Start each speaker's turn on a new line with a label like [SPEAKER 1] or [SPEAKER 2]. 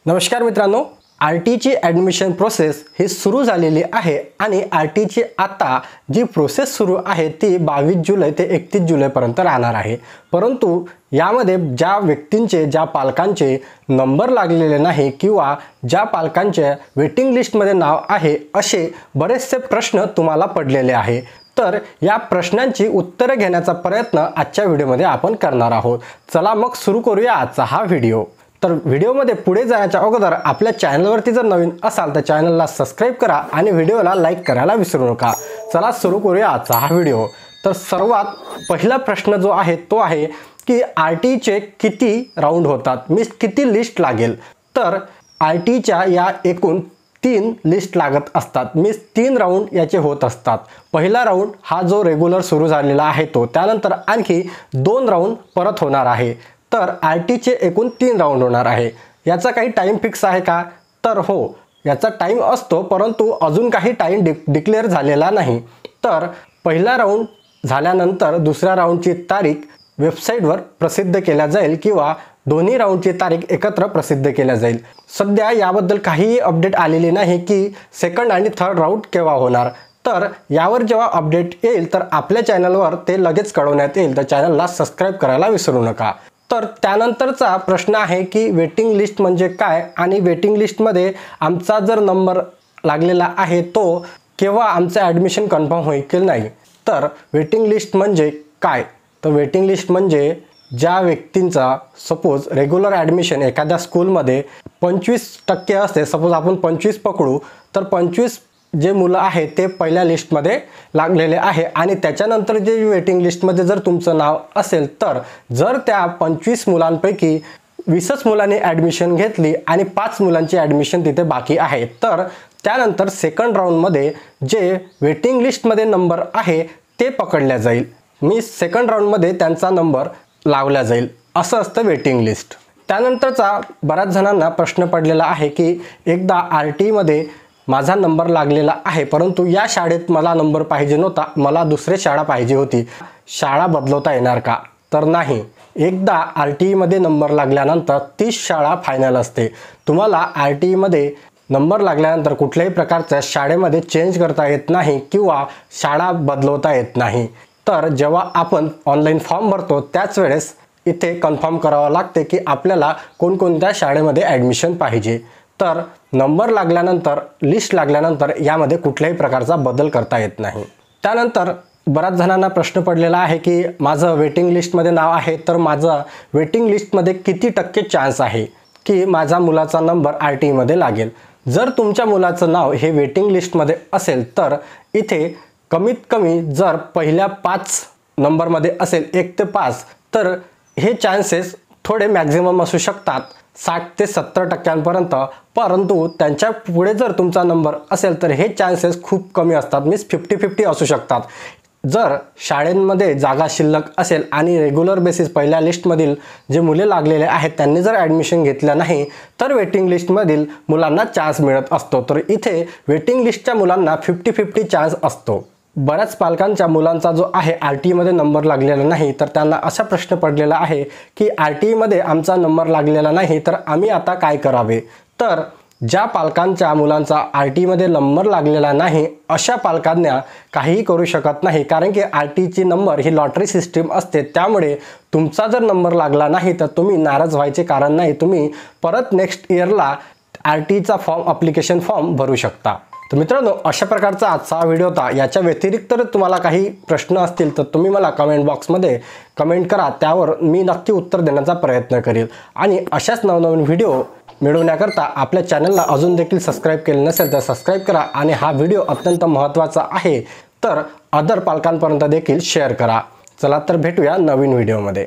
[SPEAKER 1] नमस्कार मित्रांनो, आर-टीची admission process ही सुरू झालेली आहे आणि आर-टीची आता जी प्रोसेस सुरू आहे ती 22 जुलै ते 31 जुलैपर्यंत राहणार आहे। परंतु यामध्ये ज्या व्यक्तींचे ज्या पालकांचे नंबर लागलेले नाही किंवा ज्या पालकांच्या वेटिंग लिस्टमध्ये नाव आहे असे बरेचसे प्रश्न तुम्हाला पडलेले आहे। तर या प्रश्नांची उत्तरे घेण्याचा प्रयत्न आजच्या व्हिडिओमध्ये आपण करणार आहोत। चला मग सुरू करूया आजचा हा व्हिडिओ। तर व्हिडिओमध्ये पुढे जाण्याच्या अगोदर आपल्या चॅनलवरती जर नवीन असाल तर चॅनलला सबस्क्राइब करा आणि व्हिडिओला लाईक करायला विसरू नका। चला सुरू करूया आजचा हा व्हिडिओ। तर सर्वात पहिला प्रश्न जो आहे तो आहे की आर-टीचे किती राऊंड होतात, मीन्स किती लिस्ट लागेल। तर आर-टीच्या या एकूण 3 लिस्ट लागत असतात, मीन्स 3 राऊंड याचे होत असतात। पहिला राऊंड हा जो रेग्युलर सुरू झालेला आहे तो, त्यानंतर आणखी 2 राऊंड परत होणार आहे। तर आर-टीचे एकूण 3 राऊंड होणार आहे। याचा काही टाइम फिक्स आहे का? तर हो, याचा टाइम असतो, परंतु अजून काही टाइम डिक्लेअर झालेला नाही। तर पहिला राऊंड झाल्यानंतर दुसऱ्या राऊंडची तारीख वेबसाईटवर प्रसिद्ध केल्या जाईल किंवा दोन्ही राऊंडची तारीख एकत्र प्रसिद्ध केल्या जाईल। सध्या याबद्दल काहीही अपडेट आलेली नाही की सेकंड आणि थर्ड राऊंड केव्हा होणार। तर यावर जेव्हा अपडेट येईल तर आपल्या चॅनलवर ते लगेच कळवण्यात येईल, तर चॅनलला सबस्क्राइब करायला विसरू नका। तर त्यानंतरचा प्रश्न आहे की वेटिंग लिस्ट म्हणजे काय आणि वेटिंग लिस्टमध्ये आमचा जर नंबर लागलेला आहे तो केव्हा आमचं ॲडमिशन कन्फर्म होईल की नाही। तर वेटिंग लिस्ट म्हणजे काय? तर वेटिंग लिस्ट म्हणजे ज्या व्यक्तींचा सपोज रेग्युलर ॲडमिशन एखाद्या स्कूलमध्ये 25% असते, सपोज आपण 25 पकडू, तर 25 जे मुलं आहे ते पहिल्या लिस्टमध्ये लागलेले आहे आणि त्याच्यानंतर जे वेटिंग लिस्टमध्ये जर तुमचं नाव असेल तर जर त्या 25 मुलांपैकी 20च मुलांनी ॲडमिशन घेतली आणि 5 मुलांची ॲडमिशन तिथे बाकी आहे, तर त्यानंतर सेकंड राऊंडमध्ये जे वेटिंग लिस्टमध्ये नंबर आहे ते पकडल्या जाईल, मी सेकंड राऊंडमध्ये त्यांचा नंबर लावला जाईल। असं असतं वेटिंग लिस्ट। त्यानंतरचा बऱ्याच जणांना प्रश्न पडलेला आहे की एकदा आर-टीमध्ये माझा नंबर लागलेला आहे, परंतु या शाळेत मला नंबर पाहिजे नव्हता, मला दुसरी शाळा पाहिजे होती, शाळा बदलवता येणार का? तर नाही, एकदा आर-टीमध्ये नंबर लागल्यानंतर तीच शाळा फायनल असते। तुम्हाला आर-टीमध्ये नंबर लागल्यानंतर कुठल्याही प्रकारच्या शाळेमध्ये चेंज करता येत नाही किंवा शाळा बदलवता येत नाही। तर जेव्हा आपण ऑनलाईन फॉर्म भरतो त्याच वेळेस इथे कन्फर्म करावं लागते की आपल्याला कोणकोणत्या शाळेमध्ये ॲडमिशन पाहिजे। तर नंबर लागल्यानंतर, लिस्ट लागल्यानंतर यामध्ये कुठल्याही प्रकारचा बदल करता येत नाही। त्यानंतर बऱ्याच जणांना प्रश्न पडलेला आहे की माझं वेटिंग लिस्टमध्ये नाव आहे, तर माझं वेटिंग लिस्टमध्ये किती टक्के चान्स आहे की माझ्या मुलाचा नंबर आर-टीमध्ये लागेल। जर तुमच्या मुलाचं नाव हे वेटिंग लिस्टमध्ये असेल तर इथे कमीत कमी जर पहिल्या 5 नंबरमध्ये असेल 1 ते 5, तर हे चान्सेस थोडे मॅक्झिमम असू शकतात 60 ते 70% परंतु त्यांच्या पुढे जर तुमचा नंबर असेल तर हे चान्सेस खूप कमी असतात, मीन्स 50-50 असू शकतात। जर शाळेंमध्ये जागा शिल्लक असेल आणि रेग्युलर बेसिस पहिल्या लिस्टमधील जे मुले लागलेले आहेत त्यांनी जर ॲडमिशन घेतलं नाही तर वेटिंग लिस्टमधील मुलांना चान्स मिळत असतो। तर इथे वेटिंग लिस्टच्या मुलांना 50-50 चान्स असतो। बऱ्याच पालकांच्या मुलांचा जो आहे आर-टीमध्ये नंबर लागलेला नाही, तर त्यांना असा प्रश्न पडलेला आहे की आर-टीमध्ये आमचा नंबर लागलेला नाही तर आम्ही आता काय करावे। तर ज्या पालकांच्या मुलांचा आर-टीमध्ये नंबर लागलेला नाही अशा पालकांना काहीही करू शकत नाही, कारण की आर-टीची नंबर ही लॉटरी सिस्टीम असते। त्यामुळे तुमचा जर नंबर लागला नाही तर तुम्ही नाराज व्हायचे कारण नाही, तुम्ही परत नेक्स्ट इयरला आर-टीचा फॉर्म, ॲप्लिकेशन फॉर्म भरू शकता। तर मित्रांनो, अशा प्रकारचा आजचा व्हिडिओ होता। याच्या व्यतिरिक्त तुम्हाला काही प्रश्न असतील तर तुम्ही मला कमेंट बॉक्समध्ये कमेंट करा, त्यावर मी नक्की उत्तर देण्याचा प्रयत्न करेल। आणि अशाच नवनवीन व्हिडिओ मिळवण्याकरता आपल्या चॅनलला अजून देखील सबस्क्राइब केले नसेल तर सबस्क्राइब करा आणि हा व्हिडिओ अत्यंत महत्त्वाचा आहे तर अदर पालकांपर्यंत देखील शेअर करा। चला तर भेटूया नवीन व्हिडिओमध्ये।